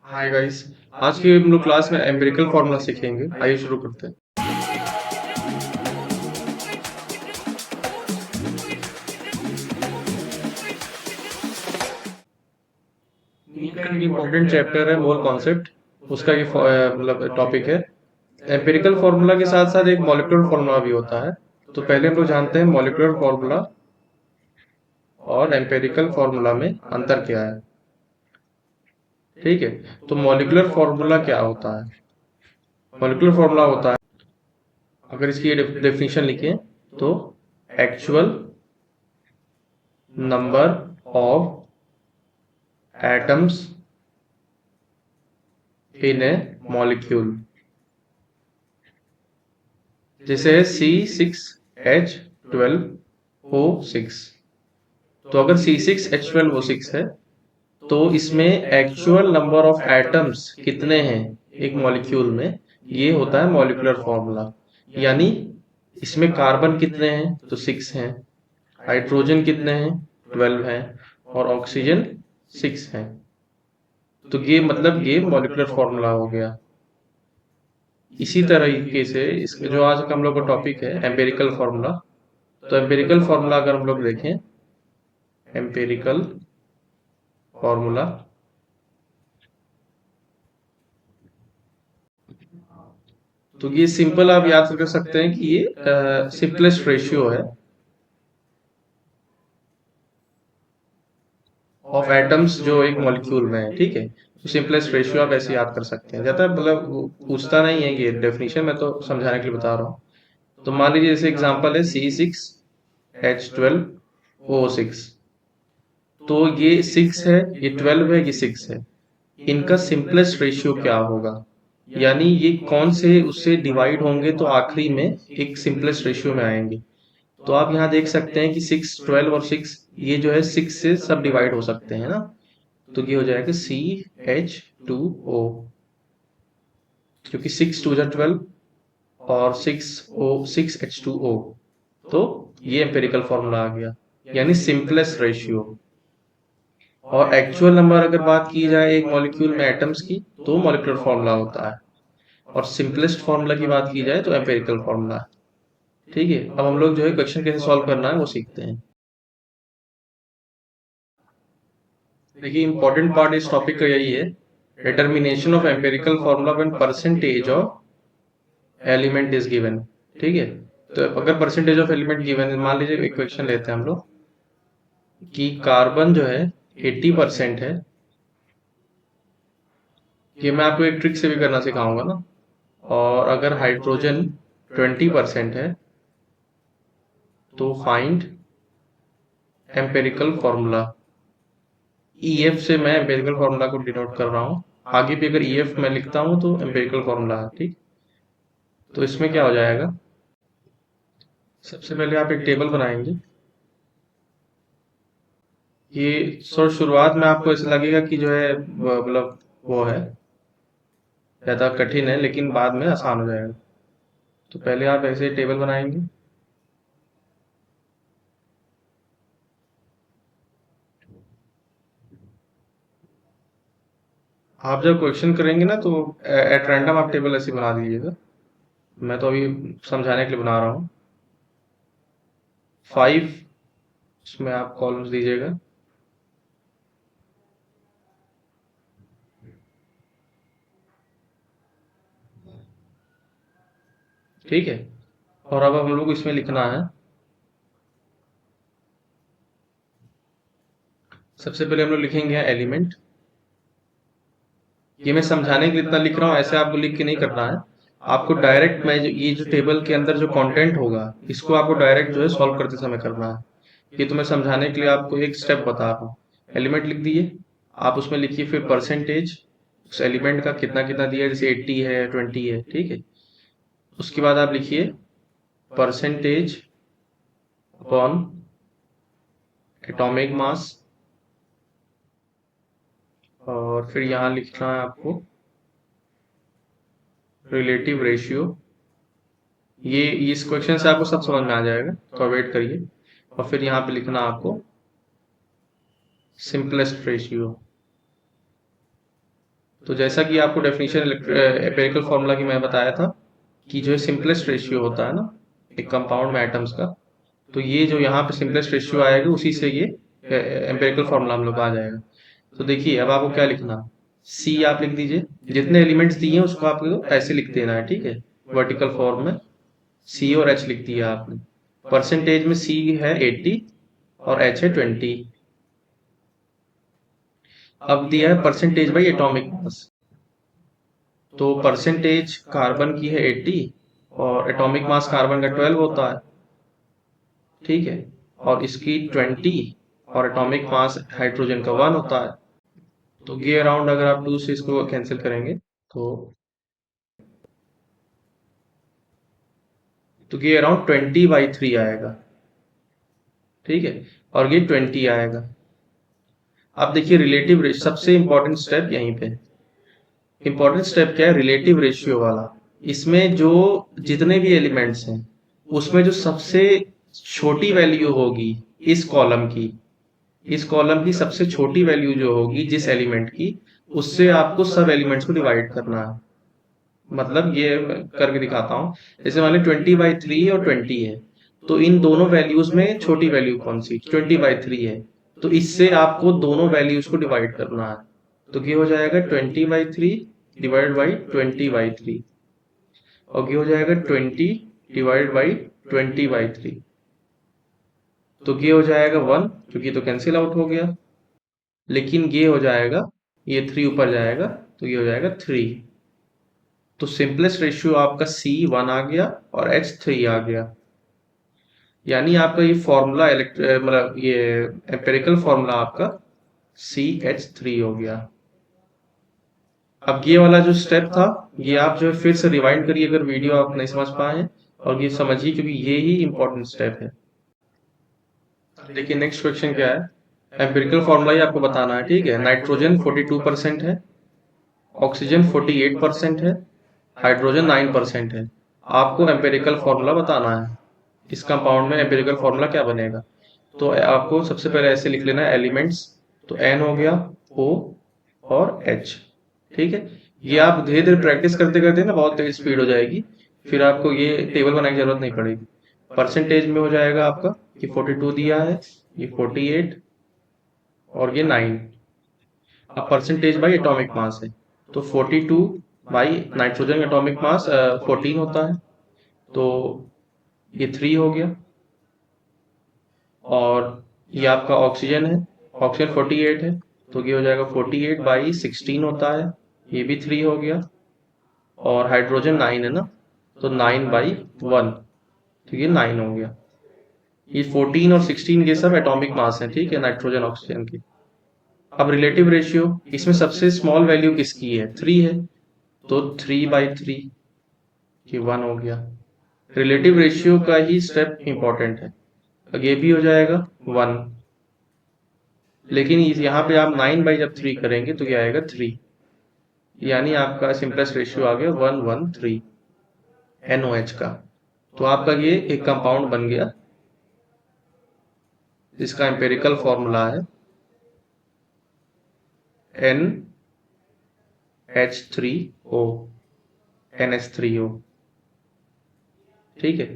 Hi guys. आज की हम लोग क्लास में एम्पिरिकल फार्मूला सीखेंगे। आइए शुरू करते हैं। नीट का एक इम्पोर्टेंट चैप्टर है मोल कॉन्सेप्ट। उसका ये मतलब टॉपिक है। एम्पिरिकल फार्मूला के साथ साथ एक मॉलिक्यूलर फार्मूला भी होता है। तो पहले हम लोग जानते हैं मॉलिक्यूलर फार्मूला और एम्पिरिकल फार्मूला में अंतर क्या है। ठीक है, तो मॉलिक्यूलर फार्मूला क्या होता है? मॉलिक्यूलर फार्मूला होता है, अगर इसकी डेफिनेशन लिखें तो actual number of atoms in A molecule. जैसे है C6H12O6। तो अगर C6H12O6 है तो इसमें एक्चुअल नंबर ऑफ एटम्स कितने हैं एक मॉलिक्यूल में, ये होता है मॉलिक्यूलर फॉर्मूला। यानी इसमें कार्बन कितने हैं तो 6 हैं, हाइड्रोजन कितने हैं 12 हैं, और ऑक्सीजन 6 हैं। तो ये मतलब ये मॉलिक्यूलर फॉर्मूला हो गया। इसी तरीके से इसके जो आज का हम लोग का टॉपिक है एम्पिरिकल फार्मूला। तो एम्पिरिकल फार्मूला अगर हम लोग देखें, एम्पिरिकल फार्मूला तो ये सिंपल आप याद कर सकते हैं कि ये सिंपलेस्ट रेशियो है ऑफ एटम्स जो एक मॉलिक्यूल में है। ठीक है, तो सिंपलेस्ट रेशियो आप ऐसे याद कर सकते हैं। ज्यादा मतलब पूछता नहीं है ये डेफिनेशन, मैं तो समझाने के लिए बता रहा हूँ। तो मान लीजिए जैसे एग्जांपल है C6H12O6। तो ये 6 है, ये 12 है, ये 6 है। इनका सिंपलेस्ट रेशियो क्या होगा, यानी ये कौन से उससे डिवाइड होंगे तो आखिरी में एक सिंपलेस्ट रेशियो में आएंगे। तो आप यहाँ देख सकते हैं कि 6, 12 और 6, ये जो है 6 से सब डिवाइड हो सकते हैं ना। तो ये हो जाएगा CH2O, क्योंकि 6 2 12 और 6H2O। तो ये एम्पेरिकल फॉर्मूला आ गया, यानी सिंपलेस्ट रेशियो। और एक्चुअल नंबर अगर बात की जाए एक मॉलिक्यूल में एटम्स की, तो मॉलिक्यूलर फॉर्मूला होता है। और सिंपलेस्ट फॉर्मूला की बात की जाए तो एम्पिरिकल फॉर्मूला है। ठीक है, अब हम लोग जो है क्वेश्चन कैसे सॉल्व करना है वो सीखते हैं। देखिए, इंपॉर्टेंट पार्ट इस टॉपिक का यही है, determination of empirical formula when percentage of element is given. ठीक है, तो अगर परसेंटेज ऑफ एलिमेंट गिवन है, मान लीजिए एक क्वेश्चन लेते हैं हम लोग कि कार्बन जो है 80% है। ये मैं आपको एक ट्रिक से भी करना सिखाऊंगा ना। और अगर हाइड्रोजन 20% है तो फाइंड एम्पिरिकल फॉर्मूला। EF से मैं एम्पिरिकल फॉर्मूला को डिनोट कर रहा हूँ। आगे भी अगर EF मैं लिखता हूँ तो एम्पिरिकल फॉर्मूला है। ठीक, तो इसमें क्या हो जाएगा, सबसे पहले आप एक टेबल बनाएंगे। ये शुरुआत में आपको ऐसा लगेगा कि जो है मतलब वो है ज्यादा कठिन है, लेकिन बाद में आसान हो जाएगा। तो पहले आप ऐसे टेबल बनाएंगे। आप जब क्वेश्चन करेंगे ना तो एट रैंडम आप टेबल ऐसे बना दीजिएगा। मैं तो अभी समझाने के लिए बना रहा हूँ। 5 इसमें आप कॉलम्स दीजिएगा। ठीक है, और अब हम लोग इसमें लिखना है, सबसे पहले हम लोग लिखेंगे एलिमेंट। ये मैं समझाने के लिए इतना लिख रहा हूँ, ऐसे आपको लिख के नहीं करना है। आपको डायरेक्ट मैं ये जो टेबल के अंदर जो कंटेंट होगा इसको आपको डायरेक्ट जो है सॉल्व करते समय करना है। ये तो मैं समझाने के लिए आपको एक स्टेप बता रहा हूँ। एलिमेंट लिख दिए, आप उसमें लिखिए फिर परसेंटेज उस एलिमेंट का कितना कितना दिया है, जैसे 80 है 20 है। ठीक है, उसके बाद आप लिखिए परसेंटेज अपॉन एटॉमिक मास, और फिर यहाँ लिखना है आपको रिलेटिव रेशियो। ये इस क्वेश्चन से आपको सब समझ में आ जाएगा, तो वेट करिए। और फिर यहाँ पे लिखना आपको सिंपलेस्ट रेशियो। तो जैसा कि आपको डेफिनेशन एम्पिरिकल फॉर्मूला की मैं बताया था कि जो सिंपलेस्ट रेशियो होता है ना एक कंपाउंड में एटम्स का, तो ये जो यहाँ पे सिंपलेस्ट रेशियो आएगा उसी से ये एम्पिरिकल फॉर्मूला हम लोग आ जाएगा। तो देखिए अब आपको क्या लिखना, सी आप लिख दीजिए, जितने एलिमेंट्स दिए हैं उसको आपको ऐसे लिख देना है, ठीक है, वर्टिकल फॉर्म में सी और एच लिख दिया आपने। परसेंटेज में सी है 80 और एच है 20। अब दिया है परसेंटेज बाई एटॉमिक मास, तो परसेंटेज कार्बन की है 80 और एटॉमिक मास कार्बन का 12 होता है, ठीक है, और इसकी 20 और एटॉमिक मास हाइड्रोजन का 1 होता है। तो ये अराउंड अगर आप 2 से इसको कैंसिल करेंगे तो ये अराउंड 20/3 आएगा, ठीक है, और ये 20 आएगा। अब देखिए रिलेटिव रेशियो, सबसे इंपॉर्टेंट स्टेप यहीं पे, इंपॉर्टेंट स्टेप क्या है, रिलेटिव रेशियो वाला। इसमें जो जितने भी एलिमेंट्स हैं उसमें जो सबसे छोटी वैल्यू होगी इस कॉलम की, इस कॉलम की सबसे छोटी वैल्यू जो होगी जिस एलिमेंट की, उससे आपको सब एलिमेंट्स को डिवाइड करना है। मतलब ये करके दिखाता हूँ, जैसे मान लीजिए 20/3 और 20 है, तो इन दोनों वैल्यूज में छोटी वैल्यू कौन सी, 20/3 है, तो इससे आपको दोनों वैल्यूज को डिवाइड करना है। तो ये हो जाएगा 20/3 डिवाइड बाई 20/3, और ये हो जाएगा 20 डिवाइड बाई 20/3, तो ये हो जाएगा 1, क्योंकि तो कैंसिल आउट हो गया, लेकिन ये हो जाएगा, ये 3 ऊपर जाएगा तो ये हो जाएगा 3। तो सिंपलेस्ट रेशियो आपका C1 आ गया और H3 आ गया, यानी आपका ये फॉर्मूला मतलब ये एम्पेरिकल फॉर्मूला आपका CH3 हो गया। अब ये वाला जो स्टेप था ये आप जो है फिर से रिवाइंड करिए अगर वीडियो आप नहीं समझ पाए हैं, और ये समझिए क्योंकि ये ही इंपॉर्टेंट स्टेप है। देखिए नेक्स्ट क्वेश्चन क्या है, एम्पिरिकल फॉर्मूला ही आपको बताना है, ठीक है। नाइट्रोजन 42% है, ऑक्सीजन 48% है, हाइड्रोजन 9% है। आपको एम्पिरिकल फॉर्मूला बताना है, इस कंपाउंड में एम्पिरिकल फॉर्मूला क्या बनेगा। तो आपको सबसे पहले ऐसे लिख लेना है एलिमेंट्स, तो N हो गया, O और H, ठीक है। ये आप धीरे धीरे प्रैक्टिस करते करते ना बहुत तेज स्पीड हो जाएगी, फिर आपको ये टेबल बनाने की जरूरत नहीं पड़ेगी। परसेंटेज में हो जाएगा आपका कि 42 दिया है, ये 48 और ये 9। अब परसेंटेज बाई एटॉमिक मास है, तो 42 बाई नाइट्रोजन एटॉमिक मास 14 होता है, तो ये 3 हो गया। और ये आपका ऑक्सीजन है, ऑक्सीजन 48 है, तो ये हो जाएगा 48/16 होता है, ये भी 3 हो गया। और हाइड्रोजन 9 है ना, तो 9/1, तो ये 9 हो गया। ये 14 और 16 ये सब एटॉमिक मास है, ठीक है, नाइट्रोजन ऑक्सीजन की। अब रिलेटिव रेशियो, इसमें सबसे स्मॉल वैल्यू किसकी है, 3 है, तो 3/3, ये 1 हो गया। रिलेटिव रेशियो का ही स्टेप इंपॉर्टेंट है, ये भी हो जाएगा 1, लेकिन यहाँ पे आप 9/3 करेंगे तो क्या आएगा 3, यानी आपका सिंपलेस्ट रेशियो आ गया 113 NOH का। तो आपका ये एक कंपाउंड बन गया जिसका एम्पेरिकल फॉर्मूला है NH3O, NH3O, ठीक है।